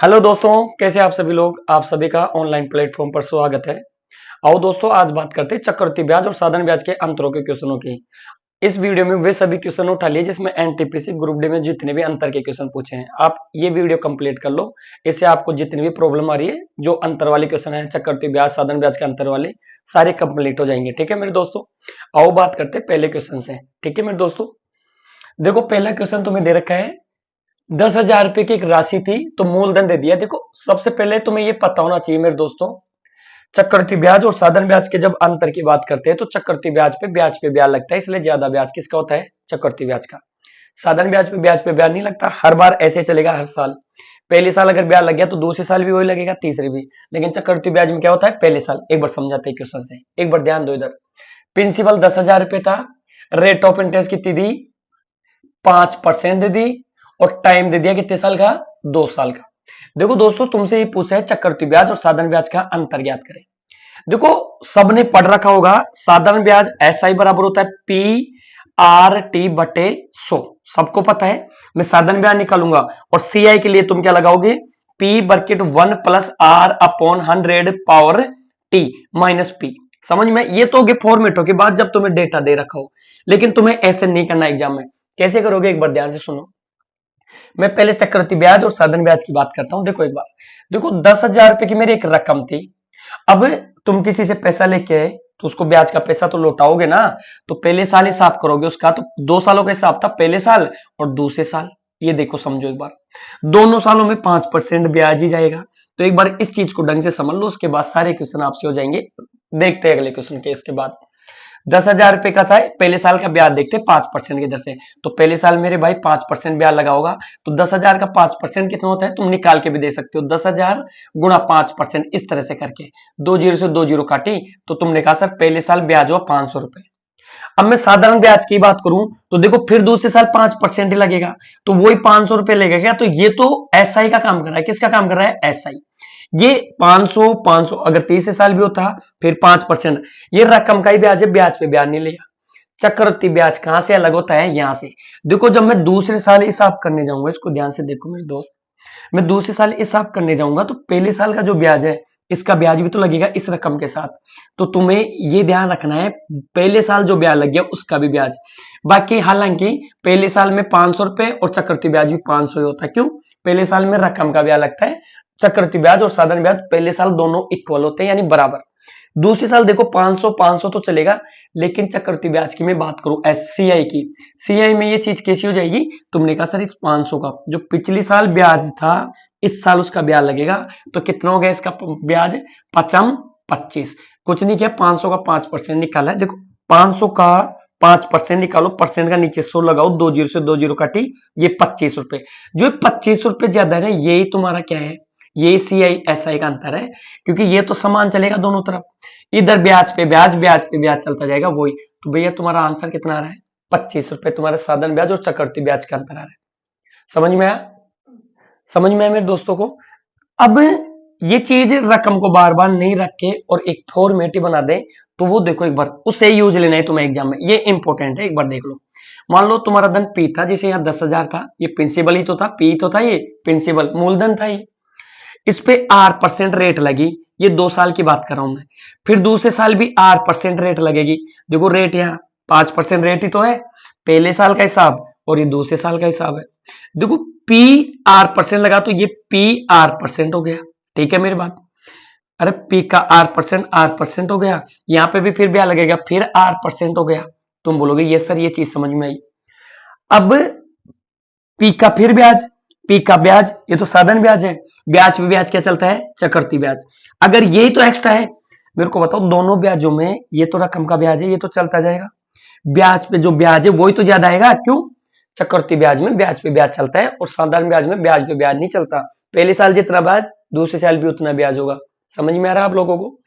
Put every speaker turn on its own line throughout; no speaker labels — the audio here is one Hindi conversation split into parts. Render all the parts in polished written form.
हेलो दोस्तों, कैसे आप सभी लोग। आप सभी का ऑनलाइन प्लेटफॉर्म पर स्वागत है। आओ दोस्तों, आज बात करते हैं चक्रवृद्धि ब्याज और साधारण ब्याज के अंतरों के क्वेश्चनों की। इस वीडियो में वे सभी क्वेश्चन उठा लिए जिसमें एनटीपीसी ग्रुप डी में जितने भी अंतर के क्वेश्चन पूछे हैं। आप ये वीडियो कंप्लीट कर लो, इससे आपको जितनी भी प्रॉब्लम आ रही है, जो अंतर वाले क्वेश्चन है चक्रवृद्धि ब्याज साधारण ब्याज के अंतर वाले, सारे कंप्लीट हो जाएंगे। ठीक है मेरे दोस्तों, आओ बात करते हैं पहले क्वेश्चन से। ठीक है मेरे दोस्तों, देखो पहला क्वेश्चन तुम्हें दे रखा है 10,000 रुपए की एक राशि थी तो मूलधन दे दिया। देखो सबसे पहले तुम्हें ये पता होना चाहिए मेरे दोस्तों, चक्रवृद्धि ब्याज और साधारण ब्याज के जब अंतर की बात करते हैं तो चक्रवृद्धि ब्याज पे ब्याज लगता है, इसलिए ज्यादा ब्याज किसका होता है, चक्रवृद्धि ब्याज का। साधारण ब्याज पे ब्याज नहीं लगता, हर बार ऐसे चलेगा, हर साल पहले साल अगर ब्याज लग गया तो दूसरे साल भी वही लगेगा, तीसरे भी। लेकिन चक्रवृद्धि ब्याज में क्या होता है, पहले साल। एक बार समझाते हैं क्वेश्चन से, एक बार ध्यान दो इधर। प्रिंसिपल 10,000 रुपए था, रेट ऑफ इंटरेस्ट कितनी दी, 5% दे दी, और टाइम दे दिया कितने साल का, 2 साल का। देखो दोस्तों, तुमसे ये पूछा है चक्रवृद्धि ब्याज और साधारण ब्याज का अंतर ज्ञात करें। देखो सबने पढ़ रखा होगा, साधारण ब्याज SI बराबर होता है PRT बटे 100, सबको पता है। मैं साधारण ब्याज निकालूंगा और CI के लिए तुम क्या लगाओगे, P बर्केट 1 plus R upon 100 power T minus P। समझ में, ये तो होगी फॉर्मेटों के बाद जब तुम्हें डेटा दे रखा हो, लेकिन तुम्हें ऐसे नहीं करना एग्जाम में। कैसे करोगे, एक बार ध्यान से सुनो। मैं पहले चक्रवृद्धि ब्याज और साधारण ब्याज की बात करता हूं। देखो एक बार, देखो 10,000 रुपए की मेरी एक रकम थी। अब तुम किसी से पैसा लेके आए तो उसको ब्याज का पैसा तो लौटाओगे ना, तो पहले साल हिसाब करोगे उसका, तो 2 सालों का हिसाब था, पहले साल और दूसरे साल। ये देखो समझो एक बार, दोनों सालों में 5% ब्याज ही जाएगा। तो एक बार इस चीज को ढंग से समझ लो, उसके बाद सारे क्वेश्चन आपसे हो जाएंगे। देखते हैं अगले क्वेश्चन के इसके बाद। 10,000 रुपए का था, पहले साल का ब्याज देखते 5% की दर से। तो पहले साल मेरे भाई 5% ब्याज लगा होगा, तो 10,000 का 5% कितना होता है, तुम निकाल के भी दे सकते हो। 10,000 गुणा 5%, इस तरह से करके 2 जीरो से 2 जीरो काटी, तो तुमने कहा सर पहले साल ब्याज हुआ 500 रुपए। अब मैं साधारण ब्याज की बात करूं तो देखो फिर दूसरे साल 5% ही लगेगा, तो वही 500 रुपए लगेगा क्या, तो ये तो SI का काम कर रहा है। किसका काम कर रहा है, SI। ये 500 500 अगर तीसरे साल भी होता फिर 5%, ये रकम का ही ब्याज है, ब्याज पे ब्याज नहीं लेगा। चक्रवृद्धि ब्याज कहां से अलग होता है, यहां से। देखो जब मैं दूसरे साल हिसाब करने जाऊंगा, इसको ध्यान से देखो मेरे दोस्त, मैं दूसरे साल हिसाब करने जाऊंगा तो पहले साल का जो ब्याज है, इसका ब्याज भी तो लगेगा इस रकम के साथ। तो तुम्हें ये ध्यान रखना है, पहले साल जो ब्याज लग गया उसका भी ब्याज। बाकी हालांकि पहले साल में 500 रुपए और चक्रवृद्धि ब्याज भी 500 ही होता है। क्यों, पहले साल में रकम का ब्याज लगता है, चक्रवृद्धि ब्याज और साधारण ब्याज पहले साल दोनों इक्वल होते हैं, यानी बराबर। दूसरी साल देखो 500 500 तो चलेगा, लेकिन चक्रवृद्धि ब्याज की मैं बात करूं SCI की, CI में ये चीज कैसी हो जाएगी, तुमने कहा सर इस 500 का जो पिछली साल ब्याज था, इस साल उसका ब्याज लगेगा, तो कितना हो गया इसका ब्याज, 25। कुछ नहीं किया, 500 का 5% निकाला है। देखो 500 का 5% निकालो, परसेंट का नीचे 100 लगाओ, 2 जीरो से 2 जीरो काटी, ये 25 रुपए। जो 25 रुपए ज्यादा है ना, यही तुम्हारा क्या है, ये CI SI का अंतर है, क्योंकि ये तो समान चलेगा दोनों तरफ, इधर ब्याज पे ब्याज, ब्याज पे ब्याज चलता जाएगा वही। तो भैया तुम्हारा आंसर कितना आ रहा है, 25 रुपए तुम्हारे साधारण ब्याज और चक्रवृद्धि ब्याज का अंतर आ रहा है। समझ में आया, समझ में आया मेरे दोस्तों को। अब ये चीज रकम को बार बार नहीं रख के और एक फॉर्मेट बना दे, तो वो देखो एक बार उससे यूज लेना है तुम्हें एग्जाम में, ये इंपॉर्टेंट है, एक बार देख लो। मान लो तुम्हारा धन P था, जिसे यहाँ 10,000 था, ये प्रिंसिपल ही तो था, P तो था, ये प्रिंसिपल मूलधन था ये। इस पे R% रेट लगी, ये 2 साल की बात कर रहा हूं मैं। फिर दूसरे साल भी R% रेट लगेगी। देखो रेट यहाँ 5% रेट ही तो है, पहले साल का हिसाब और ये दूसरे साल का हिसाब है। देखो PR% लगा तो ये PR% हो गया। ठीक है मेरी बात, अरे P का R% हो गया, यहाँ पे भी फिर ब्याज लगेगा, फिर R% हो गया। तुम बोलोगे ये सर ये चीज समझ में आई। अब P का फिर ब्याज, P का ब्याज, ये तो साधारण ब्याज है, ब्याज पे ब्याज क्या चलता है, चक्रवृद्धि ब्याज। अगर यही तो एक्स्ट्रा है, मेरे को बताओ दोनों ब्याजों में, ये तो रकम का ब्याज है, ये तो चलता जाएगा, ब्याज पे जो ब्याज है वही तो ज्यादा आएगा। क्यों, चक्रवृद्धि ब्याज में ब्याज पे ब्याज चलता है और साधारण ब्याज में ब्याज पे ब्याज नहीं चलता। पहले साल जितना ब्याज, दूसरे साल भी उतना ब्याज होगा। समझ में आ रहा है आप लोगों को।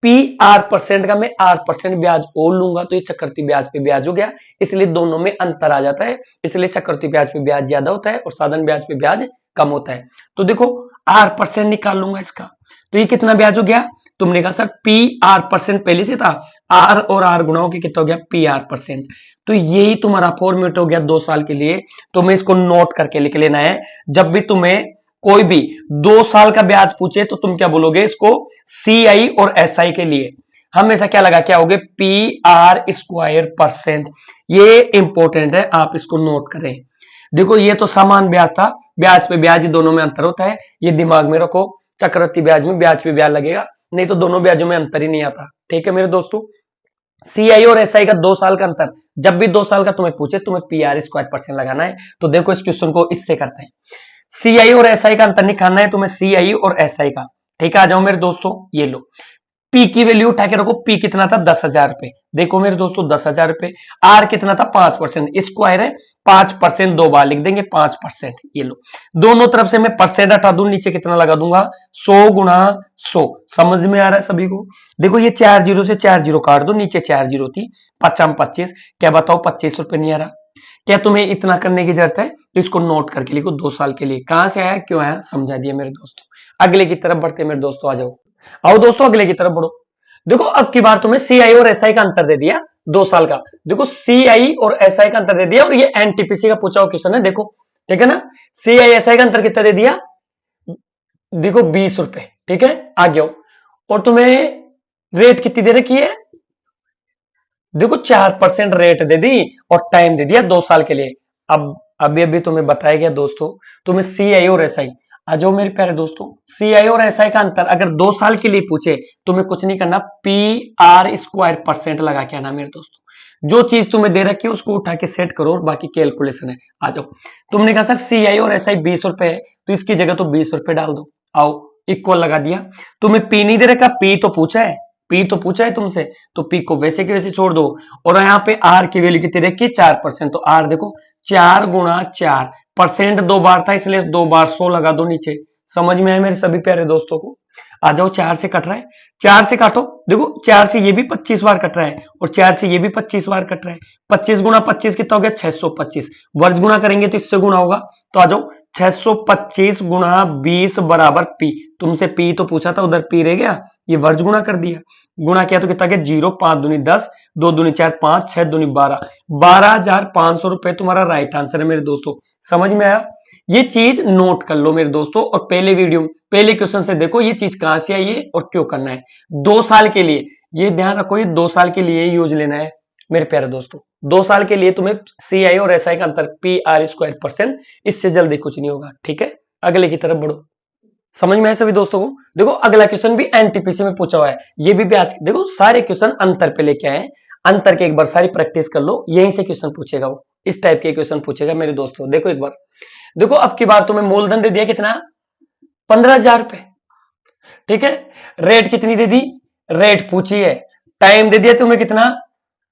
PR% का मैं R% ब्याज और लूंगा तो ये चक्रवृद्धि ब्याज पे ब्याज हो गया, इसलिए दोनों में अंतर आ जाता है, इसलिए चक्रवृद्धि ब्याज पे ब्याज ज्यादा होता है और साधारण ब्याज पे ब्याज कम होता है। तो देखो R% निकाल लूंगा इसका, तो ये कितना ब्याज हो गया, तुमने कहा सर PR% पहले से था, R और R गुणा होकर कितना हो गया PR%। तो यही तुम्हारा फॉर्मेट हो गया 2 साल के लिए। तुम्हें इसको नोट करके लिख लेना है, जब भी तुम्हें कोई भी 2 साल का ब्याज पूछे तो तुम क्या बोलोगे इसको, CI और SI के लिए हमेशा क्या लगा के आओगे, PR²%। ये इंपॉर्टेंट है, आप इसको नोट करें। देखो ये तो समान ब्याज था, ब्याज पे ब्याज दोनों में अंतर होता है, ये दिमाग में रखो। चक्रवृद्धि ब्याज में ब्याज पे ब्याज लगेगा, नहीं तो दोनों ब्याजों में अंतर ही नहीं आता। ठीक है मेरे दोस्तों, CI और SI का 2 साल का अंतर, जब भी 2 साल का तुम्हें पूछे तुम्हें PR² % लगाना है। तो देखो इस क्वेश्चन को इससे करते हैं, CI और SI का अंतर निकालना है तुम्हें, CI और SI का। ठीक है, आ जाओ मेरे दोस्तों, ये लो पी की वैल्यू उठा के रखो, पी कितना था 10,000 रुपए, देखो मेरे दोस्तों 10,000 रुपए। आर कितना था 5%, स्क्वायर है 5%, 2 बार लिख देंगे 5%। ये लो दोनों तरफ से मैं परसेंट हटा दूं, नीचे कितना लगा दूंगा 100 गुणा 100। समझ में आ रहा है सभी को? देखो ये 4 जीरो से 4 जीरो काट दो, नीचे 4 जीरो थी, 25। क्या बताओ 25 रुपए नहीं आ रहा? क्या तुम्हें इतना करने की जरूरत है? इसको नोट करके लिखो 2 साल के लिए, कहां से आया क्यों आया समझा दिया मेरे दोस्तों। अगले की तरफ बढ़ते मेरे दोस्तों, आ जाओ, आओ दोस्तों अगले की तरफ बढ़ो। देखो अब की बार तुम्हें CI और SI का अंतर दे दिया 2 साल का। देखो CI और SI का अंतर दे दिया, और ये NTPC का पूछा हुआ क्वेश्चन है, देखो ठीक है ना। CI SI का अंतर कितना दे दिया, देखो 20 रुपए। ठीक है, आ गया। और तुम्हें रेट कितनी दे रखी है, देखो 4% रेट दे दी, और टाइम दे दिया 2 साल के लिए। अब अभी अभी तुम्हें बताया गया दोस्तों, तुम्हें CI और SI, आ जाओ मेरे प्यारे दोस्तों, CI और SI का अंतर अगर 2 साल के लिए पूछे, तुम्हें कुछ नहीं करना, PR² % लगा के आना मेरे दोस्तों। जो चीज तुम्हें दे रखी है उसको उठा के सेट करो, और बाकी कैलकुलेशन है। आ जाओ, तुमने कहा सर CI और SI 20 रुपए है, तो इसकी जगह तो 20 रुपए डाल दो। आओ, इक्वल लगा दिया। तुम्हें पी नहीं दे रखा, पी तो पूछा है, पी तो पूछा है तुमसे, तो पी को वैसे के वैसे छोड़ दो। और यहाँ पे आर की वैल्यू कितनी रखी, 4%, तो आर देखो 4 गुणा 4, परसेंट 2 बार था इसलिए 2 बार 100 लगा दो नीचे। समझ में आए मेरे सभी प्यारे दोस्तों को? आ जाओ, 4 से कट रहा है, 4 से काटो, देखो 4 से ये भी 25 बार कट रहा है, और 4 से ये भी 25 बार कट रहा है। 25 गुणा 25 कितना हो गया, 625। वर्ग गुणा करेंगे तो इससे गुणा होगा, तो आ जाओ 625 गुणा 20 बराबर पी। तुमसे पी तो पूछा था, उधर पी रह गया, ये वर्ग गुणा कर दिया। गुणा किया तो कितना गया 0, 5 दूनी 10, 2 दूनी 4, 5, 6 दूनी 12, 12,500 रुपए तुम्हारा राइट आंसर है मेरे दोस्तों। समझ में आया? ये चीज नोट कर लो मेरे दोस्तों, और पहले वीडियो पहले क्वेश्चन से देखो ये चीज कहां से आई है और क्यों करना है। 2 साल के लिए, ये ध्यान रखो, ये 2 साल के लिए यूज लेना है मेरे प्यारे दोस्तों। 2 साल के लिए तुम्हें CI और SI का अंतर PR²%, इससे जल्दी कुछ नहीं होगा। ठीक है, अगले की तरफ बढ़ो। समझ में आए सभी दोस्तों को? देखो अगला क्वेश्चन भी NTPC में पूछा हुआ है, ये भी आज देखो सारे क्वेश्चन अंतर पे लेके आए, अंतर के एक बार सारी प्रैक्टिस कर लो, यहीं से क्वेश्चन पूछेगा वो, इस टाइप के क्वेश्चन पूछेगा मेरे दोस्तों। देखो एक बार, देखो अब की बार तुम्हें मूलधन दे दिया कितना, 15,000 रुपए। ठीक है, रेट कितनी दे दी, रेट पूछी है, टाइम दे दिया तुम्हें कितना,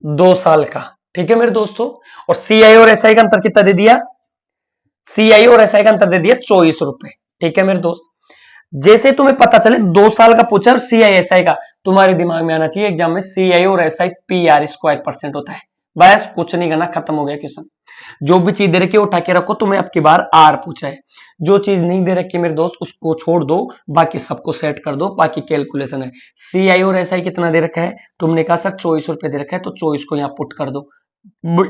2 साल का। ठीक है मेरे दोस्तों, और CI और SI का अंतर कितना दे दिया, CI और SI का अंतर दे दिया 24 रुपए। ठीक है मेरे दोस्त, जैसे तुम्हें पता चले 2 साल का पूछा और CI SI का, तुम्हारे दिमाग में आना चाहिए एग्जाम में CI और SI PR² % होता है। बस कुछ नहीं करना, खत्म हो गया क्वेश्चन। जो भी चीज दे रखी है उठा के रखो, तुम्हें अब की बार आर पूछा है, जो चीज नहीं दे रखी मेरे दोस्त उसको छोड़ दो, बाकी सबको सेट कर दो, बाकी कैलकुलेशन है। CI और SI कितना दे रखा है, तुमने कहा सर 24 रुपए दे रखा है, तो 24 को यहाँ पुट कर दो,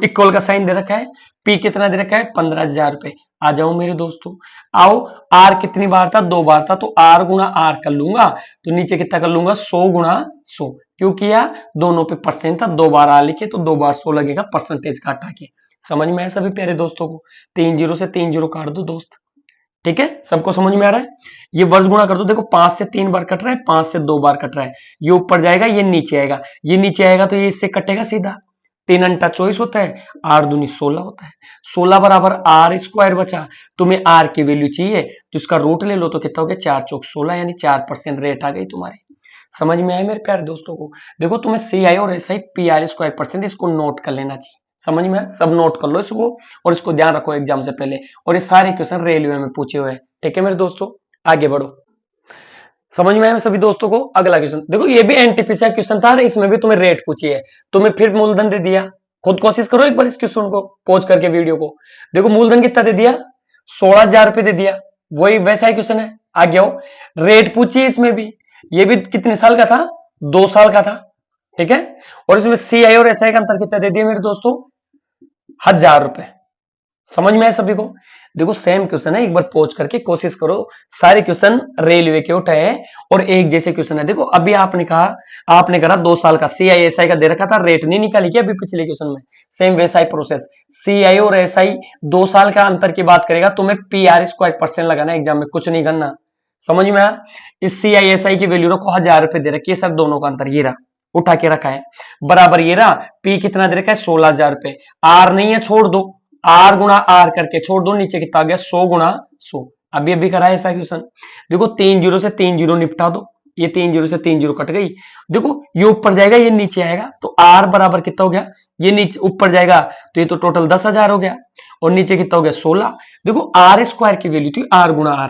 इक्वल का साइन दे रखा है। पी कितना दे रखा है, 15,000 रुपए। आ जाओ मेरे दोस्तों, आओ, आर कितनी बार था, 2 बार था, तो आर गुणा आर कर लूंगा, तो नीचे कितना कर लूंगा 100 गुणा 100। क्यों किया, दोनों पे परसेंट था, 2 बार आर लिखे तो 2 बार 100 लगेगा परसेंटेज का हटा के। समझ में आया सभी प्यारे दोस्तों को? 3 जीरो से 3 जीरो काट दो दोस्त। ठीक है, सबको समझ में आ रहा है? ये वर्ष गुणा कर दो, देखो 5 से 3 बार कट रहा है, 5 से 2 बार कट रहा है, ये ऊपर जाएगा ये नीचे आएगा, ये नीचे आएगा तो ये इससे कटेगा सीधा। 3 अंटा 24 होता है, 8 दूनी 16 होता है, 16 बराबर आर स्क्वायर बचा। तुम्हें आर की वैल्यू चाहिए तो इसका रूट ले लो, तो कितना हो गया 4 चौक 16, यानी 4% रेट आ गई तुम्हारे। समझ में आए मेरे प्यारे दोस्तों को? देखो तुम्हें CI और SI PR²%, इसको नोट कर लेना चाहिए। समझ में आए? सब नोट कर लो इसको, और इसको ध्यान रखो एग्जाम से पहले, और ये सारे क्वेश्चन रेलवे में पूछे हुए हैं। ठीक है मेरे दोस्तों, आगे बढ़ो। समझ में आया सभी दोस्तों को? अगला क्वेश्चन देखो, ये भी एनटीपीसी क्वेश्चन था, इसमें भी तुम्हें रेट पूछी है, तुम्हें फिर मूलधन दे दिया। खुद कोशिश करो एक बार इस क्वेश्चन को पॉज करके वीडियो को, देखो मूलधन कितना दे दिया, 16,000 रुपए दे दिया, वही वैसा ही क्वेश्चन है। आगे आओ, रेट पूछी है इसमें भी, ये भी कितने साल का था, 2 साल का था। ठीक है, और इसमें CI और SI का अंतर कितना दे दिया मेरे दोस्तों, 1,000 रुपए। समझ में आया सभी को? देखो सेम क्वेश्चन है, एक बार पॉज करके कोशिश करो। सारे क्वेश्चन रेलवे के उठाए हैं और एक जैसे क्वेश्चन है। देखो अभी आपने कहा, आपने करा 2 साल का CI SI का दे रखा था, रेट नहीं निकाली क्या अभी पिछले क्वेश्चन में? सेम वैसा ही प्रोसेस, CI और SI 2 साल का अंतर की बात करेगा, तुम्हें PR² % लगाना एग्जाम में, कुछ नहीं करना। समझ में आया? इस CI SI की वैल्यू रखो 1000 रुपए दे रखी है सर, दोनों का अंतर ये रहा, उठा के रखा है बराबर, ये रहा P कितना दे रखा है 16,000 रुपए, R नहीं है छोड़ दो, R गुणा R करके छोड़ दो, नीचे कितना आ गया 100 गुणा 100। अभी अभी करा है ऐसा क्वेश्चन। देखो 3 जीरो से 3 जीरो निपटा दो, ये 3 जीरो से 3 जीरो कट गई। देखो ये ऊपर जाएगा ये नीचे आएगा, तो R बराबर कितना हो गया, ये नीचे ऊपर जाएगा तो ये तो टोटल 10,000 हो गया, और नीचे कितना हो गया 16। देखो R² की वैल्यू थी R गुणा R,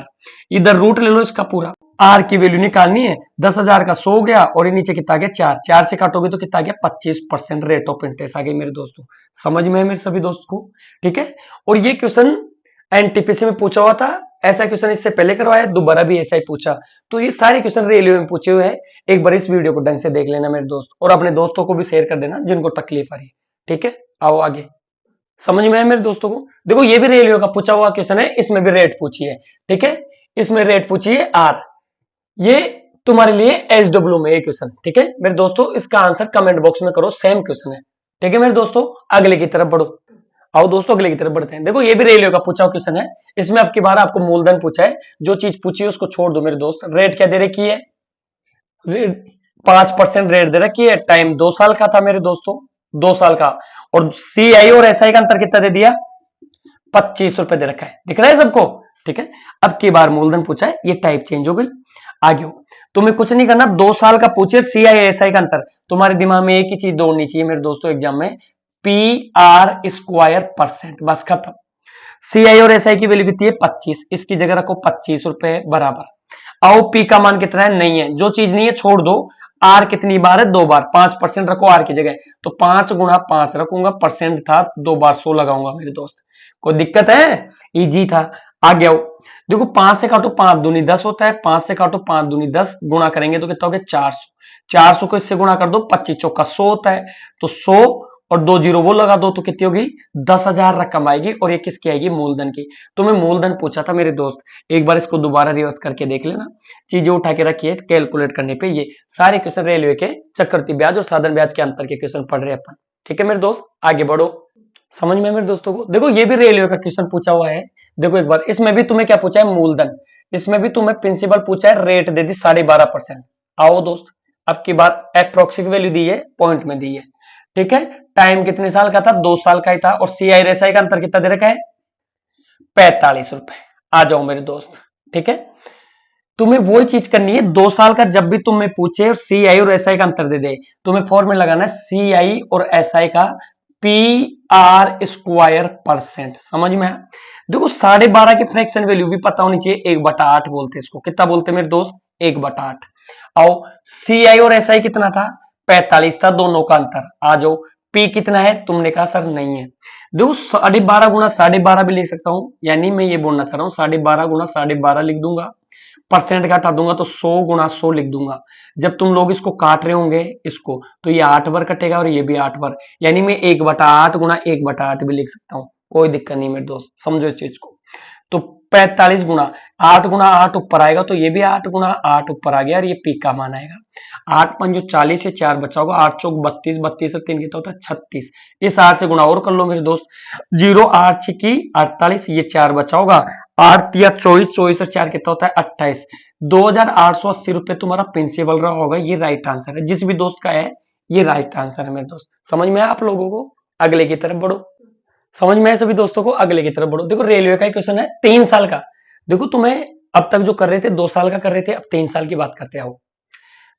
इधर रूट ले लो इसका पूरा, R की वैल्यू निकालनी है, 10,000 का 100 हो गया, और ये नीचे कितना आ गया 4, 4 से काटोगे तो कितना आ गया 25% रेट ऑफ इंटरेस्ट आ गई मेरे दोस्तों। समझ में है मेरे सभी दोस्त को? ठीक है। और ये क्वेश्चन एनटीपीसी में पूछा हुआ था, ऐसा क्वेश्चन इससे पहले करवाया, दोबारा भी ऐसा ही पूछा। तो ये सारे क्वेश्चन रेलवे में पूछे हुए हैं, एक बार इस वीडियो को ढंग से देख लेना मेरे दोस्त, और अपने दोस्तों को भी शेयर कर देना जिनको तकलीफ आ रही है। ठीक है, आओ आगे। समझ में है मेरे दोस्तों को? देखो ये भी रेलवे का पूछा हुआ क्वेश्चन है, इसमें भी रेट पूछी है। ठीक है, इसमें रेट पूछी है R, ये तुम्हारे लिए SW में ये क्वेश्चन। ठीक है मेरे दोस्तों, इसका आंसर कमेंट बॉक्स में करो, सेम क्वेश्चन है। ठीक है मेरे दोस्तों, अगले की तरफ बढ़ो। आओ दोस्तों अगले की तरफ बढ़ते हैं। देखो ये भी रेलवे का पूछा हुआ क्वेश्चन है, इसमें अब की बार आपको मूलधन पूछा है, जो चीज पूछी है उसको छोड़ दो मेरे दोस्त। रेट क्या दे रखी है? 5% रेट दे रखी है, टाइम 2 साल का था मेरे दोस्तों, 2 साल का, और CI और SI का अंतर कितना दे दिया 25 रुपए दे रखा है, दिख रहा है सबको? ठीक है, अब की बार मूलधन पूछा है, ये टाइप चेंज हो गई। आगे हो, तुम्हें कुछ नहीं करना, 2 साल का पूछे CI SI का अंतर, तुम्हारे दिमाग में एक ही चीज दौड़नी चाहिए मेरे दोस्तों एग्जाम में, PR²%, बस खत्म। CI और SI की वैल्यू कितनी है 25, इसकी जगह रखो 25 रुपए बराबर। आओ P का मान कितना है, नहीं है, जो चीज नहीं है छोड़ दो। R कितनी बार है 2 बार, 5% रखो R की जगह, तो 5 गुणा 5 रखूंगा, परसेंट था 2 बार 100 लगाऊंगा मेरे दोस्त। कोई दिक्कत है? इजी था। आगे आओ, देखो 5 से काटो 5 दूनी 10 होता है, 5 से काटो 5 दूनी 10, गुणा करेंगे तो कितना हो गया 400, 400 को इससे गुणा कर दो, 25 चौका 100 होता है, तो 100 और 2 जीरो वो लगा दो, तो कितनी होगी 10,000 रकम आएगी, और ये किसकी आएगी मूलधन की। तो मैं मूलधन पूछा था मेरे दोस्त, एक बार इसको दोबारा रिवर्स करके देख लेना, चीजें उठा के रखिए कैलकुलेट करने पे। ये सारे क्वेश्चन रेलवे के चक्रवृद्धि ब्याज और साधारण ब्याज के अंतर के क्वेश्चन पढ़ रहे हैं अपन। ठीक है मेरे दोस्त, आगे बढ़ो। समझ में मेरे दोस्तों को? देखो ये भी रेलवे का क्वेश्चन पूछा हुआ है, देखो एक बार, इसमें भी तुम्हें क्या पूछा है मूलधन, इसमें भी तुम्हें प्रिंसिपल पूछा है, रेट दे दी 12.5%। आओ दोस्त, अब की बार अप्रोक्सिमेट वैल्यू दी है, पॉइंट में दी है। ठीक है, टाइम कितने साल का था 2 साल का ही था, और CI और SI का अंतर कितना दे रखा है 45 रुपए। आ जाओ मेरे दोस्त। ठीक है, तुम्हें वही चीज करनी है, 2 साल का जब भी तुम्हें पूछे और CI और SI का अंतर दे दे, तुम्हें फॉर्मूला लगाना है CI और SI का PR²%। समझ में आया? देखो 12.5 की फ्रैक्शन वैल्यू भी पता होनी चाहिए, 1/8 बोलते हैं इसको, कितना बोलते हैं मेरे दोस्त 1/8। आओ, CI और SI कितना था 45 था, दोनों का अंतर। आ जाओ, P कितना है, तुमने कहा सर नहीं है। देखो 12.5 गुणा 12.5 भी लिख सकता हूं, यानी मैं ये बोलना चाह रहा हूं 12.5 गुणा 12.5 लिख दूंगा, परसेंट का हटा दूंगा तो 100 गुणा 100 लिख दूंगा। जब तुम लोग इसको काट रहे होंगे इसको, तो ये 8 बार कटेगा और ये भी 8 बार, यानी मैं 1/8 गुणा 1/8 भी लिख सकता हूं, कोई दिक्कत नहीं मेरे दोस्त, समझो इस चीज को। तो 45 गुणा 8 गुणा 8 ऊपर आएगा, तो ये भी 8 गुणा 8 ऊपर आ गया, और ये पी का मान आएगा 8 5 40 है, 4 बचा होगा, 8 चौक 32, 32 और 3 कितना होता है 36। इस 8 से गुणा और कर लो मेरे दोस्त, 0 8 6 48, ये 4 बचा होगा, 8 या 24, 24 और 4 कितना होता है 28। 2,880 रुपए तुम्हारा प्रिंसिपल रहा होगा, ये राइट आंसर है, जिस भी दोस्त का है ये राइट आंसर है मेरे दोस्त। समझ में आया आप लोगों को? अगले की तरफ बढ़ो। समझ में आया सभी दोस्तों को? अगले की तरफ बढ़ो। देखो रेलवे का क्वेश्चन है 3 साल का। देखो तुम्हें अब तक जो कर रहे थे 2 साल का कर रहे थे, अब 3 साल की बात करते आओ।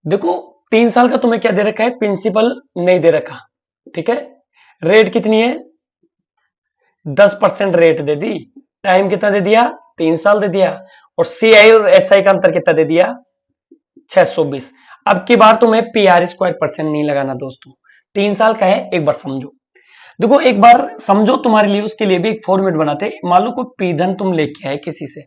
देखो 3 साल का तुम्हें क्या दे रखा है, प्रिंसिपल नहीं दे रखा। ठीक है, रेट कितनी है 10% रेट दे दी, टाइम कितना दे दिया 3 साल दे दिया, और CI और SI का अंतर कितना दे दिया 620। अब की बार तुम्हें PR² % नहीं लगाना दोस्तों, 3 साल का है, एक बार समझो। देखो एक बार समझो तुम्हारे लिए, उसके लिए भी एक फॉर्मेट बनाते। मान लो कोई पी धन तुम लेके आए किसी से,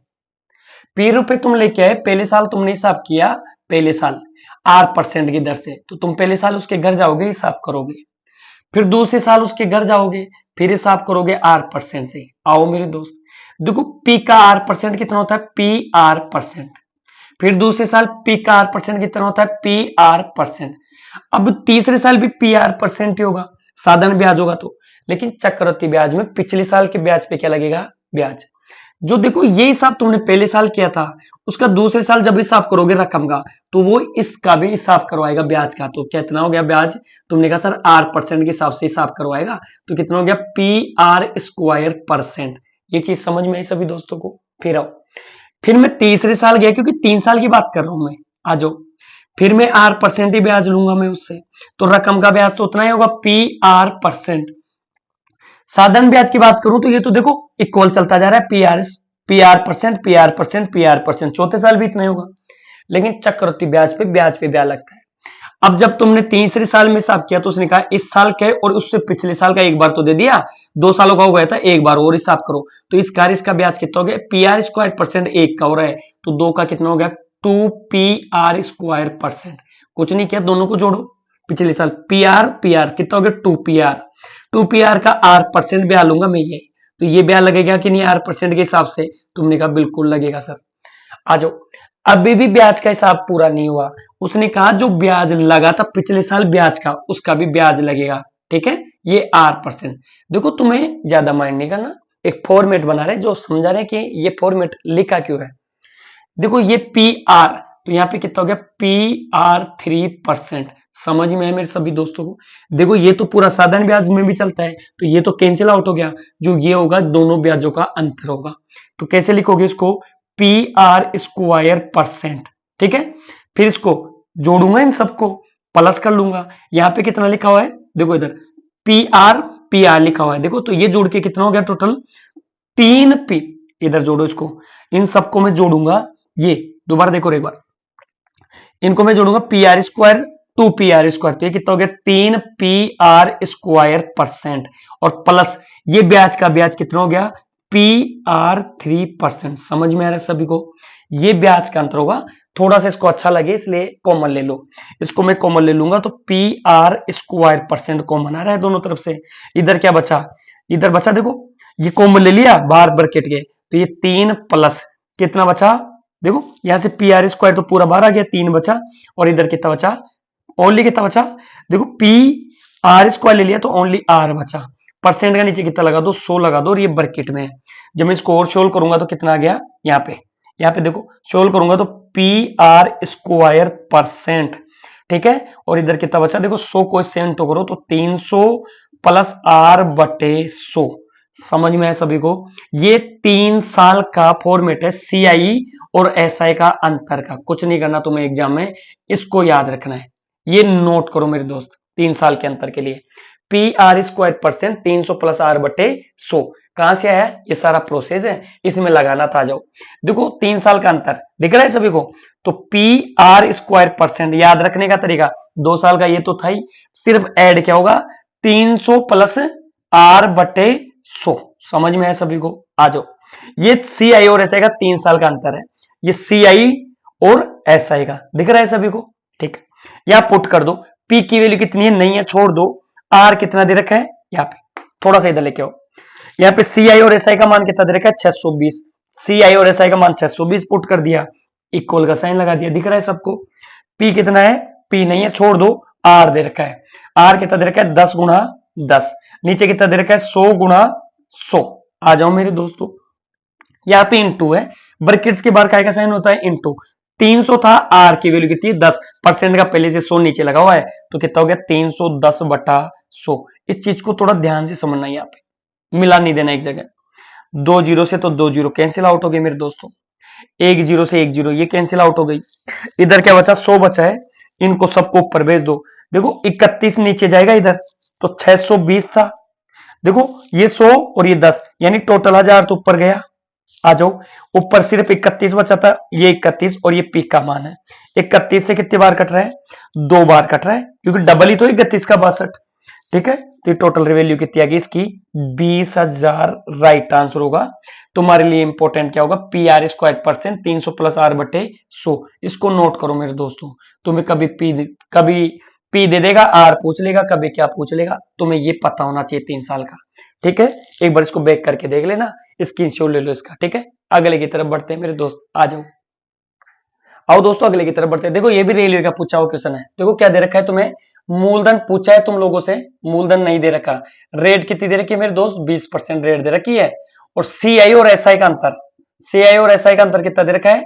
P रुपए तुम लेके आए, पहले साल तुमने हिसाब किया, पहले साल R% की दर से, तो तुम पहले साल उसके घर जाओगे हिसाब करोगे, फिर दूसरे साल उसके घर जाओगे फिर हिसाब करोगे R% से। आओ मेरे दोस्त, देखो पी का आर परसेंट कितना होता है, पी आर परसेंट। फिर दूसरे साल पी का आर परसेंट कितना होता है, पी आर परसेंट। अब तीसरे साल भी पी आर परसेंट ही होगा, साधारण ब्याज होगा तो। लेकिन चक्रवृद्धि ब्याज में पिछले साल के ब्याज पे क्या लगेगा, ब्याज। जो देखो ये हिसाब तुमने पहले साल किया था, उसका दूसरे साल जब हिसाब करोगे रकम का, तो वो इसका भी हिसाब करवाएगा ब्याज का। तो कितना हो गया ब्याज, तुमने कहा सर आर परसेंट के हिसाब से हिसाब करवाएगा, तो कितना हो गया, पी आर स्क्वायर परसेंट। ये चीज समझ में आई सभी दोस्तों को। फिर आओ, फिर मैं तीसरे साल गया, क्योंकि 3 साल की बात कर रहा हूं मैं। आ जाओ, फिर मैं आर परसेंट ही ब्याज लूंगा मैं उससे, तो रकम का ब्याज तो उतना ही होगा, पी आर परसेंट। साधारण ब्याज की बात करूं तो ये तो देखो इक्वल चलता जा रहा है, P are percent, P R percent, P R percent, चौथे साल भी इतना ही होगा। लेकिन चक्रवृद्धि ब्याज पे ब्याज लगता है। अब जब तुमने तीसरे साल में हिसाब किया, तो उसने कहा इस साल का और उससे पिछले साल का एक बार तो दे दिया, 2 सालों का हो गया था, एक बार और हिसाब करो, तो इस कार्य इसका ब्याज कितना हो गया, पी आर स्क्वायर परसेंट एक का हो रहा है, तो 2 का कितना हो गया, 2 पी आर स्क्वायर परसेंट। कुछ नहीं किया, दोनों को जोड़ो, पिछले साल पी आर कितना हो गया, 2 पी आर। 2 पी आर का आर परसेंट ब्याज लूंगा मैं ये, तो ये ब्याज लगेगा कि नहीं आर परसेंट के हिसाब से, तुमने कहा बिल्कुल लगेगा सर। आ जाओ, अभी भी ब्याज का हिसाब पूरा नहीं हुआ। उसने कहा जो ब्याज लगा था पिछले साल ब्याज का, उसका भी ब्याज लगेगा। ठीक है, ये आर परसेंट। देखो तुम्हें ज्यादा माइंड नहीं करना, एक फॉर्मेट बना रहे जो समझा रहे कि ये फॉर्मेट लिखा क्यों है। देखो ये पी आर, तो यहाँ पे कितना हो गया, पी आर 3%। समझ में है मेरे सभी दोस्तों को। देखो ये तो पूरा साधारण ब्याज में भी चलता है, तो ये तो कैंसिल आउट हो गया, जो ये होगा दोनों ब्याजों का अंतर होगा। तो कैसे लिखोगे इसको, पी आर स्क्वायर परसेंट। ठीक है, फिर इसको जोड़ूंगा, इन सबको प्लस कर लूंगा। यहाँ पे कितना लिखा हुआ है, देखो इधर पी आर लिखा हुआ है, देखो तो ये जोड़ के कितना हो गया टोटल, 3 पी। इधर जोड़ो इसको, इन सबको मैं जोड़ूंगा, ये दोबारा देखो एक बार, इनको मैं जोड़ूंगा P R square 2 P R square, तो ये कितना हो गया, 3 पी आर स्क्वायर परसेंट। और प्लस ये ब्याज का ब्याज कितना हो गया, पी आर 3%। समझ में आ रहा है सभी को, ये ब्याज का अंतर होगा। थोड़ा सा इसको अच्छा लगे इसलिए कॉमन ले लो, इसको मैं कॉमन ले लूंगा, तो p are square percent common आ रहा है दोनों तरफ से। इधर क्या बचा, इधर बचा देखो, ये कॉमन ले लिया बाहर ब्रैकेट के, तो ये 3 प्लस कितना बचा, देखो यहां से पी आर स्क्वायर तो पूरा बाहर आ गया, 3 बचा, और इधर कितना बचा, ओनली कितना बचा, देखो पी आर स्क्वायर ले लिया तो ओनली आर बचा। परसेंट का नीचे कितना लगा दो, 100 लगा दो, और ये ब्रैकेट में है। जब मैं इसको और सोल्व करूंगा तो कितना आ गया, यहाँ पे देखो सोल्व करूंगा तो पी आर स्क्वायर परसेंट। ठीक है, और इधर कितना बचा, देखो 100 को 100 करो तो 300 प्लस आर बटे 100। समझ में है सभी को, ये 3 साल का फॉर्मेट है सीआई और एसआई का अंतर का। कुछ नहीं करना तुम्हें एग्जाम में, इसको याद रखना है, ये नोट करो मेरे दोस्त, 3 साल के अंतर के लिए P are square percent 300 plus R बटे 100 कहां से आया, ये सारा प्रोसेस है, इसमें लगाना था। जाओ देखो 3 साल का अंतर दिख रहा है सभी को, तो पी आर स्क्वायर परसेंट याद रखने का तरीका, 2 साल का ये तो था ही, सिर्फ ऐड क्या होगा, 300 प्लस आर बटे 100। समझ में है सभी को, आ जाओ, ये सी आई और एस आई का 3 साल का अंतर है, ये सी आई और एस आई का दिख रहा है सभी को। ठीक है, यहां पुट कर दो, पी की वैल्यू कितनी है, नहीं है छोड़ दो, आर कितना दे रखा है, यहाँ पे थोड़ा सा इधर लेके आओ, यहाँ पे सी आई और एस आई का मान कितना दे रखा है, 620। सी आई और एस आई का मान 620 पुट कर दिया, इक्वल का साइन लगा दिया, दिख रहा है सबको। पी कितना है, पी नहीं है छोड़ दो, आर दे रखा है, आर कितना दे रखा है, 10 गुणा 10, नीचे कितना दे रखा है, 100 गुणा 100। आ जाओ मेरे दोस्तों, यहाँ पे इंटू है, ब्रैकेट्स के बाहर काय का साइन होता है, इंटू। 300 था, आर की वैल्यू कितनी, 10 परसेंट का पहले से 100 नीचे लगा हुआ है, तो कितना हो गया, 310 बटा 100। इस चीज को थोड़ा ध्यान से समझना, यहाँ पे मिला नहीं देना एक जगह, 2 जीरो से तो 2 जीरो कैंसिल आउट हो गए मेरे दोस्तों, 1 जीरो से 1 जीरो ये कैंसिल आउट हो गई। इधर क्या बचा, 100 बचा है, इनको सबको ऊपर भेज दो, देखो 31 नीचे जाएगा इधर, तो 620 था, देखो ये 100 और ये 10 यानी टोटल 1000 तो ऊपर गया। आ जाओ, ऊपर सिर्फ 31 बचा था, ये 31 और ये पी का मान है, 31 से कितने बार कट रहा है, 2 बार कट रहा है, क्योंकि डबल ही तो 31 का 62। ठीक है, तो टोटल वैल्यू कितनी आ गई इसकी, 20,000 राइट आंसर होगा। तुम्हारे लिए इंपॉर्टेंट क्या होगा, P are square percent 300 plus R बटे 100, इसको नोट करो मेरे दोस्तों। तुम्हें कभी पी दे देगा, आर पूछ लेगा, कभी क्या पूछ लेगा, तुम्हें ये पता होना चाहिए 3 साल का। ठीक है, एक बार इसको बैक करके देख लेना, स्क्रीनशॉट ले लो इसका, ठीक है। अगले की तरफ बढ़ते हैं मेरे दोस्त, आ जाओ। आओ दोस्तों अगले की तरफ बढ़ते हैं। देखो ये भी रेलवे का पूछा हुआ क्वेश्चन है। देखो क्या दे रखा है तुम्हें, मूलधन पूछा है तुम लोगों से, मूलधन नहीं दे रखा। रेट कितनी दे रखी है मेरे दोस्त, 20% रेट दे रखी है। और सीआई और एसआई का अंतर, सीआई और एसआई का अंतर कितना दे रखा है,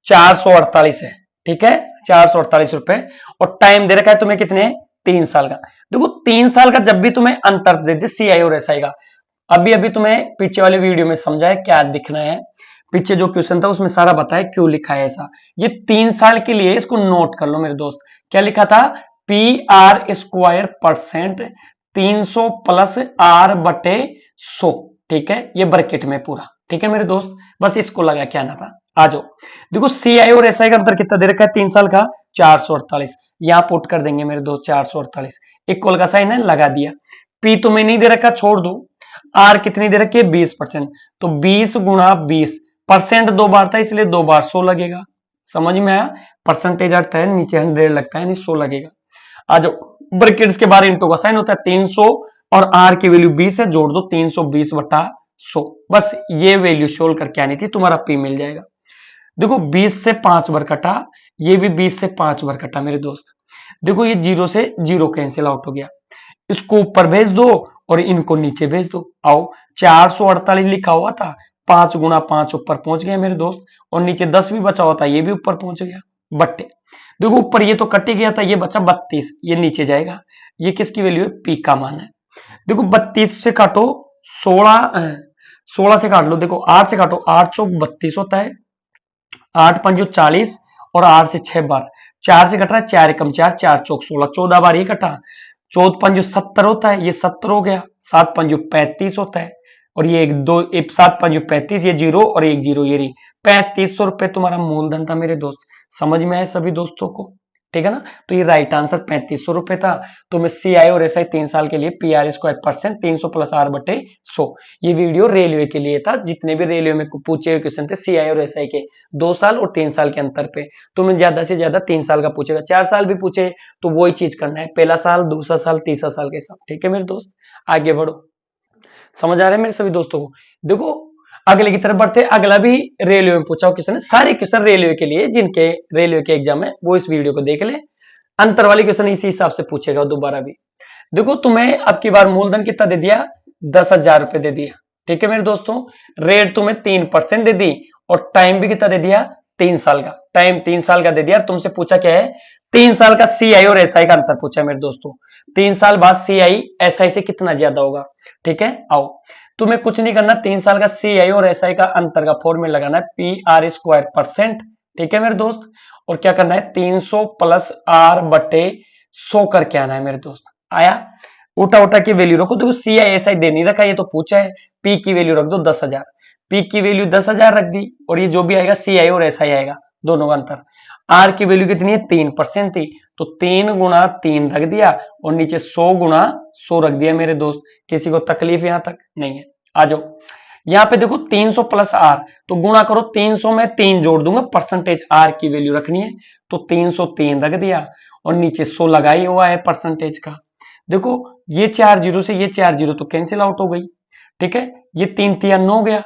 448 है, ठीक है, 448 रुपए। और टाइम दे रखा है तुम्हें कितने, 3 साल का। देखो 3 साल का जब भी तुम्हें अंतर दे दे सीआई और एसआई का, अभी अभी तुम्हें पीछे वाले वीडियो में समझा है क्या दिखना है, पीछे जो क्वेश्चन था उसमें सारा बताया क्यों लिखा है ऐसा। ये 3 साल के लिए, इसको नोट कर लो मेरे दोस्त। क्या लिखा था, P are square percent 300 plus R बटे 100, ठीक है, ये ब्रैकेट में पूरा, ठीक है मेरे दोस्त, बस इसको लगा के आना था। आ जाओ, देखो सीआई और एसआई का अंतर कितना दे रखा है 3 साल का, 448, यहां पुट कर देंगे मेरे दोस्त 448, इक्वल का साइन है लगा दिया। पी तुम्हें नहीं दे रखा, छोड़ दो। आर कितनी दे रखी है, 20%, तो 20 गुणा 20, परसेंट 2 बार था इसलिए 2 बार 100 लगेगा। समझ में आया, परसेंटेज आता है नीचे 100 लगता है, नहीं 100 लगेगा। आ जाओ, ब्रैकेट्स के बाहर इंटू का साइन होता है, 300 और आर की वैल्यू 20 है, जोड़ दो 320 बटा 100, बस ये वैल्यू सोल्व करके आनी थी, तुम्हारा पी मिल जाएगा। देखो 20 से 5 बार कटा, ये भी 20 से 5 बार कटा मेरे दोस्त। देखो ये 0 से 0 कैंसिल आउट हो गया, इसको ऊपर भेज दो और इनको नीचे भेज दो। आओ, 448 लिखा हुआ था, 5 गुणा 5 ऊपर पहुंच गया मेरे दोस्त, और नीचे 10 भी बचा हुआ था, ये भी ऊपर पहुंच गया बट्टे। देखो ऊपर ये तो कट ही गया था, ये बचा 32, ये नीचे जाएगा। ये किसकी वैल्यू है, पी का मान है। देखो 32 से काटो 16 से काट लो, देखो 8 से काटो, 8 चौक 32 होता है, 8 पंजो 40 और 8 से 6 बार, 4 से कट रहा है, 4 एकम 4, 4 चौक 16, 14 बार ये कटा, 14 पंजो 70 होता है, ये 70 हो गया, 7 पंजो 35 होता है, और ये एक दो, एक 7 पंजो 35, ये 0 और एक 0, ये रही 3500 रुपए तुम्हारा मूलधन था मेरे दोस्त। समझ में आए सभी दोस्तों को, ठीक है ना। तो ये राइट आंसर 3500 रुपए था। तो मैं सीआई और एसआई 3 साल के लिए P are square percent 300 plus R बटे 100, ये वीडियो रेलवे के लिए था। जितने भी रेलवे में पूछे हुए क्वेश्चन थे सीआई और एसआई के 2 साल और 3 साल के अंतर पे, तो मैं ज्यादा से ज्यादा 3 साल का पूछेगा, 4 साल भी पूछे तो वही चीज करना है, पहला साल, दूसरा साल, तीसरा साल के साथ, ठीक है मेरे दोस्त। आगे बढ़ो, समझ आ रहा है मेरे सभी दोस्तों को। देखो अगले की तरफ बढ़ते, अगला भी रेलवे में पूछा हुआ क्वेश्चन है, सारे क्वेश्चन रेलवे के लिए, जिनके रेलवे के एग्जाम है वो इस वीडियो को देख ले। अंतर वाले क्वेश्चन इसी हिसाब से पूछेगा दोबारा भी। देखो तुम्हें अब की बार मूलधन कितना दे दिया, 10,000 रुपए दे दिया, ठीक है मेरे दोस्तों। रेट तुम्हें 3% दे दी, और टाइम भी कितना दे दिया, 3 साल का, टाइम 3 साल का दे दिया। तुमसे पूछा क्या है, 3 साल का सीआई और एसआई का अंतर पूछा है मेरे दोस्तों। 3 साल बाद सीआई एसआई से कितना ज्यादा होगा, ठीक है। आओ, तुम्हें कुछ नहीं करना, 3 साल का सीआई और एसआई का अंतर का फॉर्मूला लगाना है, पी आर स्क्वायर परसेंट, ठीक है मेरे दोस्त। और क्या करना है, 300 प्लस आर बटे 100 करके आना है मेरे दोस्त। आया, उठा उठा की वैल्यू रखो। देखो सीआई एसआई दे नहीं रखा, ये तो पूछा है। पी की वैल्यू रख दो 10,000, पी की वैल्यू 10,000 रख दी, और ये जो भी आएगा सीआई और एसआई आएगा, दोनों का अंतर। आर की वैल्यू कितनी है, 3% थी, तो 3 गुणा 3 रख दिया, और नीचे 100 गुणा 100 रख दिया मेरे दोस्त। किसी को तकलीफ यहां तक नहीं है। आ जाओ, यहां पे देखो 300 प्लस आर, तो गुणा करो, 300 में 3 जोड़ दूंगा, परसेंटेज आर की वैल्यू रखनी है, तो 303 रख दिया, और नीचे 100 लगा ही हुआ है परसेंटेज का। देखो ये 4 जीरो से ये 4 जीरो तो कैंसिल आउट हो गई, ठीक है। ये 3 तिया 9 हो गया,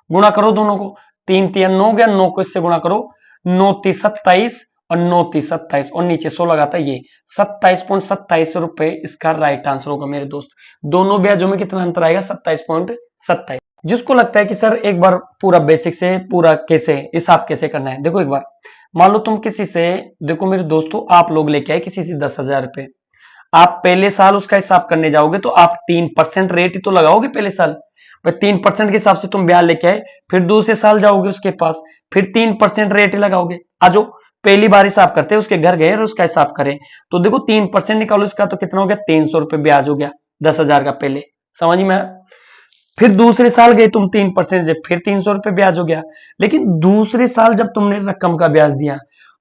गुणा करो दोनों को, 3 तिया 9 हो गया, 9 को इससे गुणा करो, 9 ती 27 और 9 ती 27, और नीचे 100 लगाता, ये 27.27 रुपए इसका राइट आंसर होगा मेरे दोस्त। दोनों ब्याजों में कितना अंतर आएगा, 27.27। जिसको लगता है कि सर एक बार पूरा बेसिक से पूरा कैसे हिसाब कैसे करना है, देखो एक बार मान लो तुम किसी से, देखो मेरे दोस्तों आप लोग लेके आए किसी से 10,000 रुपए, आप पहले साल उसका हिसाब करने जाओगे तो आप 3% रेट ही तो लगाओगे पहले साल, 3% के हिसाब से तुम ब्याज लेके आए, फिर दूसरे साल जाओगे उसके पास, फिर 3% रेट ही लगाओगे। आज पहली बार हिसाब करते हैं, उसके घर गए और उसका हिसाब करें, तो देखो 3% निकालो इसका, तो कितना हो गया, 300 रुपए ब्याज हो गया 10,000 का पहले। समझ में, फिर दूसरे साल गए तुम 3% से, फिर 300 रुपए ब्याज हो गया। लेकिन दूसरे साल जब तुमने रकम का ब्याज दिया,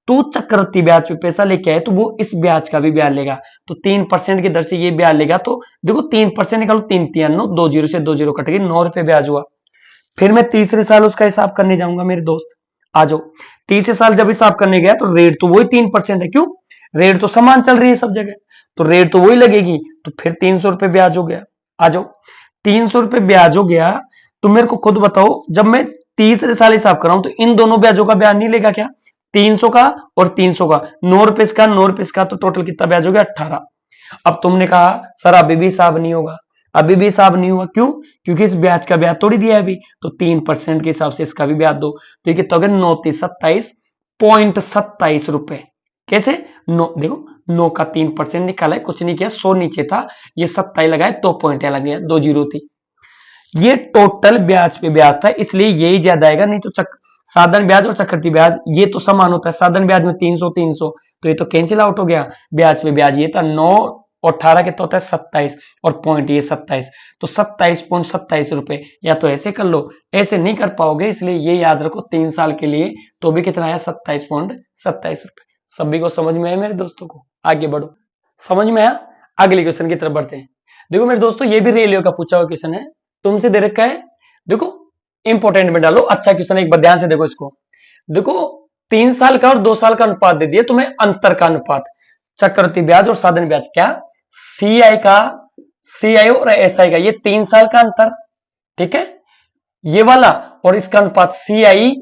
तो चक्रवृद्धि ब्याज पे पैसा लेके आए, तो वो इस ब्याज का भी ब्याज लेगा, तो 3% की दर से ये ब्याज लेगा। तो देखो 3% निकालो, 3 तिया 9, 2 जीरो से 2 जीरो कट गई, 9 रुपए ब्याज हुआ। फिर मैं तीसरे साल उसका हिसाब करने जाऊंगा मेरे दोस्त। आ जाओ, तीसरे साल जब हिसाब करने गया तो रेट तो वही 3% है, क्यों, रेट तो समान चल रही है सब जगह, तो रेट तो वही लगेगी, तो फिर 300 रुपए ब्याज हो गया। आ जाओ, 300 रुपए ब्याज हो गया, तुम मेरे को खुद बताओ, जब मैं तीसरे साल हिसाब कर रहा हूं तो इन दोनों ब्याजों का ब्याज नहीं लेगा क्या? 300 का और 300 का, 9 रुपए इसका 9 रुपए इसका, तो टोटल कितना ब्याज हो गया? 18। अब तुमने कहा सर अभी भी हिसाब नहीं होगा, अभी भी हिसाब नहीं हुआ, क्यों? क्योंकि इस ब्याज का ब्याज थोड़ी दिया है अभी, तो 3% के हिसाब से इसका भी ब्याज दो, तो ये कितना हो गया? 9,27.27 रुपए। कैसे? नो देखो, 9 का 3% निकाला है, कुछ नहीं किया, 100 नीचे था, ये 27 लगाए, 2 पॉइंट लग गया, 2 जीरो थी। ये टोटल ब्याज पे ब्याज था, इसलिए यही ज्यादा आएगा, नहीं तो साधारण ब्याज और चक्रवृद्धि ब्याज ये तो समान होता है। साधारण ब्याज में 300 300, तो ये तो कैंसिल आउट हो गया। ब्याज पे ब्याज ये था 9 और 18 कितना होता है? 27, और पॉइंट ये 27, तो 27.27 रुपए। या तो ऐसे कर लो, ऐसे नहीं कर पाओगे, इसलिए ये याद रखो 3 साल के लिए तो भी कितना आया? 27.27 रुपए। सभी को समझ में आया मेरे दोस्तों को? आगे बढ़ो, समझ में आया? अगले क्वेश्चन की तरफ बढ़ते हैं। देखो मेरे दोस्तों, ये भी रेलवे का पूछा हुआ क्वेश्चन है, तुमसे दे रखा है। देखो इंपोर्टेंट में डालो, अच्छा क्वेश्चन, एक बार ध्यान से देखो इसको। देखो 3 साल का और 2 साल का अनुपात दे दिया तुम्हें, अंतर का अनुपात, चक्रवृद्धि ब्याज और साधन ब्याज, क्या सीआई और एसआई का, ये 3 साल का अंतर, ठीक है, ये वाला, और इसका अनुपात सीआई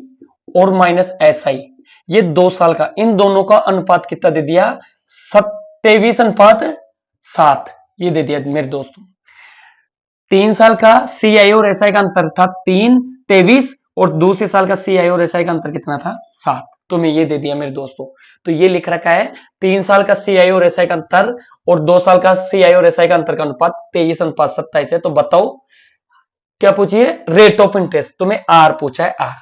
और माइनस एसआई, ये 2 साल का, इन दोनों का अनुपात कितना दे दिया? 27:7, ये दे दिया मेरे दोस्तों। 3 साल का सीआई और एसआई का अंतर था 3, 23, और दूसरे साल का सीआई और एसआई का अंतर कितना था? 7। तो मैं ये दे दिया मेरे दोस्तों, तो ये लिख रखा है 3 साल का सीआई और एसआई का अंतर और 2 साल का सीआई और एसआई का अंतर का अनुपात 23:27 है। तो बताओ क्या पूछिए? रेट ऑफ इंटरेस्ट, तुम्हें आर पूछा है, आर।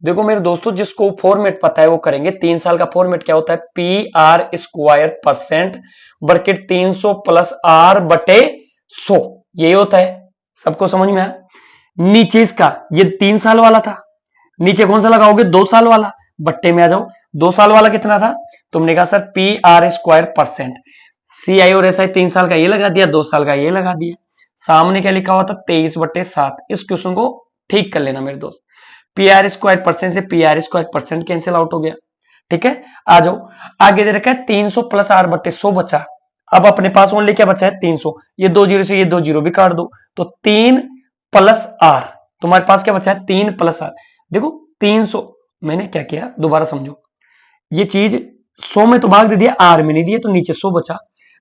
देखो मेरे दोस्तों, जिसको फॉर्मेट पता है वो करेंगे। 3 साल का फॉर्मेट क्या होता है? P are square percent bracket 300 plus R बटे 100, यही होता है। सबको समझ में आया? नीचे इसका, ये 3 साल वाला था, नीचे कौन सा लगाओगे? 2 साल वाला, बट्टे में आ जाओ। 2 साल वाला कितना था? तुमने कहा sir p are square percent, C I और एस आई 3 साल का ये लगा दिया, 2 साल का ये लगा दिया। सामने क्या लिखा हुआ था? 23/7। इस क्वेश्चन को ठीक कर लेना मेरे दोस्त। पी आर स्क्वायर परसेंट से P R square percent cancel out हो गया, ठीक है। आ जाओ, आगे दे रखा है 300 प्लस आर बटे 100 बचा। अब अपने पास ओनली क्या बचा है? 300, ये 2 जीरो से ये 2 जीरो भी काट दो, तो 3 प्लस आर, तुम्हारे पास क्या बचा है? 3 प्लस आर। देखो 300, मैंने क्या किया दोबारा समझो, ये चीज 100 में तो भाग दे दिया, आर में नहीं दिया, तो नीचे 100 बचा।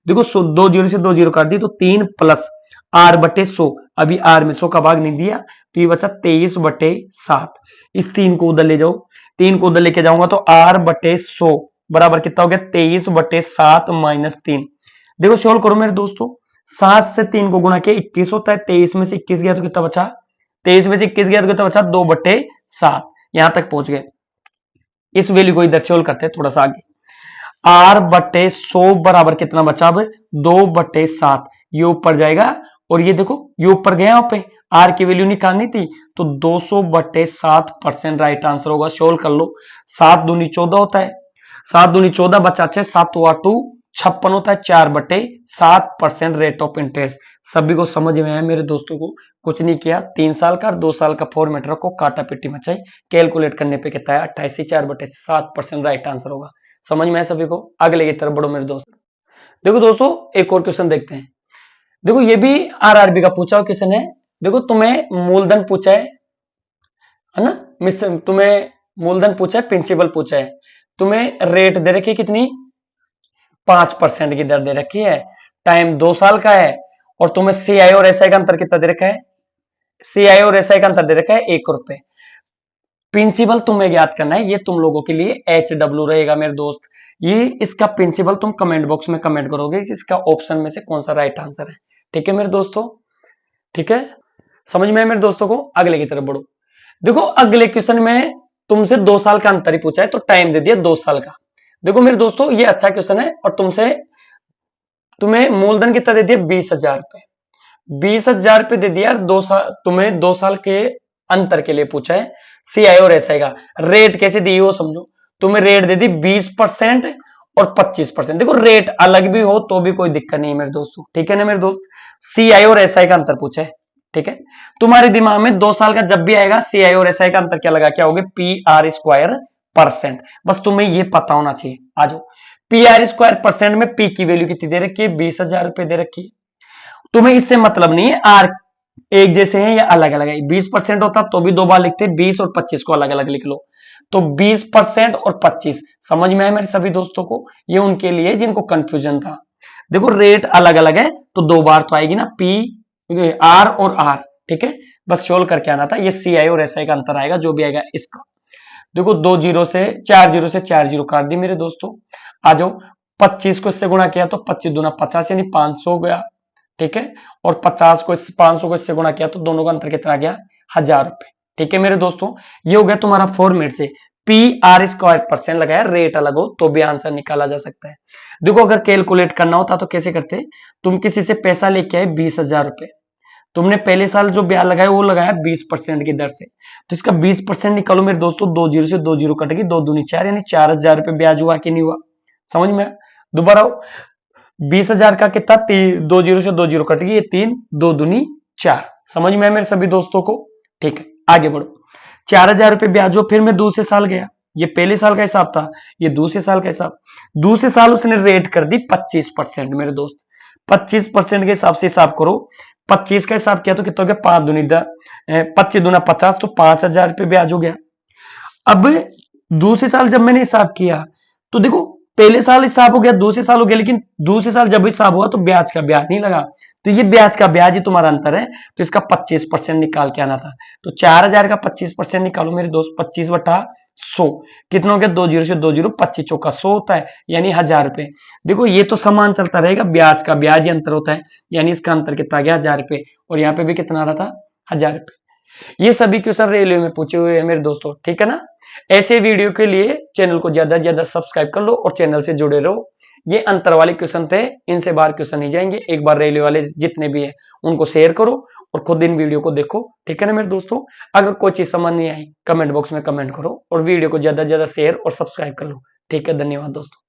देखो 2 जीरो से 2 जीरो काट दी, तो 3 प्लस आर बटे 100, अभी आर में 100 का भाग नहीं दिया, तो ये बचा 23/7। इस 3 को उधर ले जाओ, 3 को उधर लेके जाऊंगा तो आर बटे 100 बराबर कितना हो गया? 23/7 माइनस 3। देखो सोल्व करो मेरे दोस्तों, 7 से 3 को गुणा किया 21 होता है, 23 में से 21 गया तो कितना बचा? 23 में से 21 गया तो कितना बचा? 2/7। यहां तक पहुंच गए। इस वैल्यू को इधर सोल्व करते हैं थोड़ा सा आगे। आर बटे 100 बराबर कितना बचा? अब 2/7, ये ऊपर जाएगा, और ये देखो ये ऊपर गया, यहाँ पे आर की वैल्यू निकालनी थी, तो 200/7% राइट आंसर होगा। सोल्व कर लो, 7 दूनी 14 होता है, 7 दूनी 14 बचा 6, 7 हुआ 2 56 होता है, 4/7% रेट ऑफ इंटरेस्ट। सभी को समझ में आया मेरे दोस्तों को? कुछ नहीं किया, 3 साल का और 2 साल का फॉर्मेट रखो, काटा पिट्टी मचाई, कैलकुलेट करने पे कितना है? 28 से 4/7% राइट आंसर होगा। समझ में आया सभी को? अगले की तरफ बढ़ो मेरे दोस्त। देखो दोस्तों, एक और क्वेश्चन देखते हैं। देखो ये भी आरआरबी का पूछा हुआ क्वेश्चन है। देखो तुम्हें मूलधन पूछा है ना, मिस्टर, तुम्हें मूलधन पूछा है, प्रिंसिपल पूछा है, तुम्हें रेट दे रखी है कितनी? 5% की दर दे रखी है, टाइम 2 साल का है, और तुम्हें सीआई और एसआई का अंतर कितना दे रखा है? सीआई और एसआई का अंतर दे रखा है 1 रुपए। प्रिंसिपल तुम्हें ज्ञात करना है, ये तुम लोगों के लिए HW रहेगा मेरे दोस्त। ये इसका प्रिंसिपल तुम कमेंट बॉक्स में कमेंट करोगे कि इसका ऑप्शन में से कौन सा राइट आंसर है, ठीक है मेरे दोस्तों? ठीक है, समझ में है मेरे दोस्तों को? अगले की तरफ बढ़ो। देखो अगले क्वेश्चन में तुमसे 2 साल का अंतर ही पूछा है, तो टाइम दे दिया 2 साल का। देखो मेरे दोस्तों, ये अच्छा क्वेश्चन है, और तुम्हें मूलधन कितना दे दिया? 20,000 रुपए। 20,000 रुपए दे दिया, 2 साल, तुम्हें 2 साल के अंतर के लिए पूछा है, सीआई और एसआई का रेट कैसे दी वो समझो। तुम्हें रेट दे दी 20% और 25%। देखो रेट अलग भी हो तो भी कोई दिक्कत नहीं है मेरे दोस्तों, ठीक है ना मेरे दोस्त? सीआई और एसआई का अंतर पूछा है, ठीक है। तुम्हारे दिमाग में 2 साल का जब भी आएगा, सीआई और एसआई का अंतर क्या लगा क्या होगे? P R square percent. बस तुम्हें ये पता होना चाहिए। आ जाओ, पी आर स्क्वायर परसेंट में पी की वैल्यू कितनी दे रखी है? 20,000 रुपए दे रखी है। तुम्हें इससे मतलब नहीं है आर एक जैसे हैं या अलग अलग है? 20% होता तो भी दो बार लिखते, 20 और 25 को अलग अलग लिख लो। तो 20% और 25 समझ में आए मेरे सभी दोस्तों को? ये उनके लिए जिनको कंफ्यूजन था। देखो रेट अलग अलग है तो दो बार तो आएगी ना, पी आर और आर, ठीक है, बस सोल्व करके आना था। ये सी आई और एस आई का अंतर आएगा जो भी आएगा इसका। देखो 2 जीरो से 4 जीरो से 4 जीरो काट दी मेरे दोस्तों। आ जाओ, 25 को इससे गुणा किया तो 25 दूना 50 यानी 500 हो गया, ठीक है। और 500 को इससे गुणा किया तो दोनों का अंतर कितना आ गया, 1000 रुपए, ठीक है मेरे दोस्तों। ये हो गया तुम्हारा फॉर्मेट से। पी आर स्क्वायर परसेंट लगाया, रेट अलग हो तो भी आंसर निकाला जा सकता है। देखो अगर कैलकुलेट करना होता तो कैसे करते, तुम किसी से पैसा लेके आए 20,000 रुपए, तुमने पहले साल जो ब्याज लगाया वो लगाया 20% की दर से, तो इसका 20% निकालो मेरे दोस्तों। 2 जीरो से 2 जीरो कट गई, 2 दूनी 4 यानी 4,000 रुपए ब्याज हुआ कि नहीं हुआ? समझ में? दोबारा 20,000 का कितना, 2 जीरो से 2 जीरो कट गई, ये 3, 2 दूनी 4। समझ में है मेरे सभी दोस्तों को? ठीक है, आगे बढ़ो। 4,000 रुपए ब्याज हो, फिर मैं दूसरे साल गया, ये पहले साल का हिसाब था, ये दूसरे साल का हिसाब। दूसरे साल उसने रेट कर दी 25% मेरे दोस्त। 25% के हिसाब से हिसाब करो। 25 का हिसाब किया तो कितना हो गया, 5 दूनी 10, 25 दूना 50, तो 5,000 रुपए ब्याज हो गया। अब दूसरे साल जब मैंने हिसाब किया तो देखो पहले साल हिसाब हो गया, दूसरे साल हो गया, लेकिन दूसरे साल जब हिसाब हुआ तो ब्याज का ब्याज नहीं लगा, तो ये ब्याज का ब्याज ही तुम्हारा अंतर है, तो इसका 25% निकाल के आना था। तो 4,000 का 25% निकालो मेरे दोस्त, 25/100 कितना हो गया, 2 जीरो से 2 जीरो, 25 चौका 100 होता है, यानी 1000 रुपए। देखो ये तो समान चलता रहेगा, ब्याज का ब्याज ही अंतर होता है, यानी इसका अंतर कितना आ गया, 1000 रुपए, और यहाँ पे भी कितना आ रहा था, 1000 रुपए। ये सभी क्वेश्चन रेलवे में पूछे हुए हैं मेरे दोस्तों, ठीक है ना। ऐसे वीडियो के लिए चैनल को ज्यादा से ज्यादा सब्सक्राइब कर लो और चैनल से जुड़े रहो। ये अंतर वाले क्वेश्चन थे, इनसे बाहर क्वेश्चन नहीं जाएंगे। एक बार रेलवे वाले जितने भी हैं उनको शेयर करो और खुद इन वीडियो को देखो, ठीक है ना मेरे दोस्तों। अगर कोई चीज समझ नहीं आई कमेंट बॉक्स में कमेंट करो और वीडियो को ज्यादा से ज्यादा शेयर और सब्सक्राइब कर लो, ठीक है। धन्यवाद दोस्तों।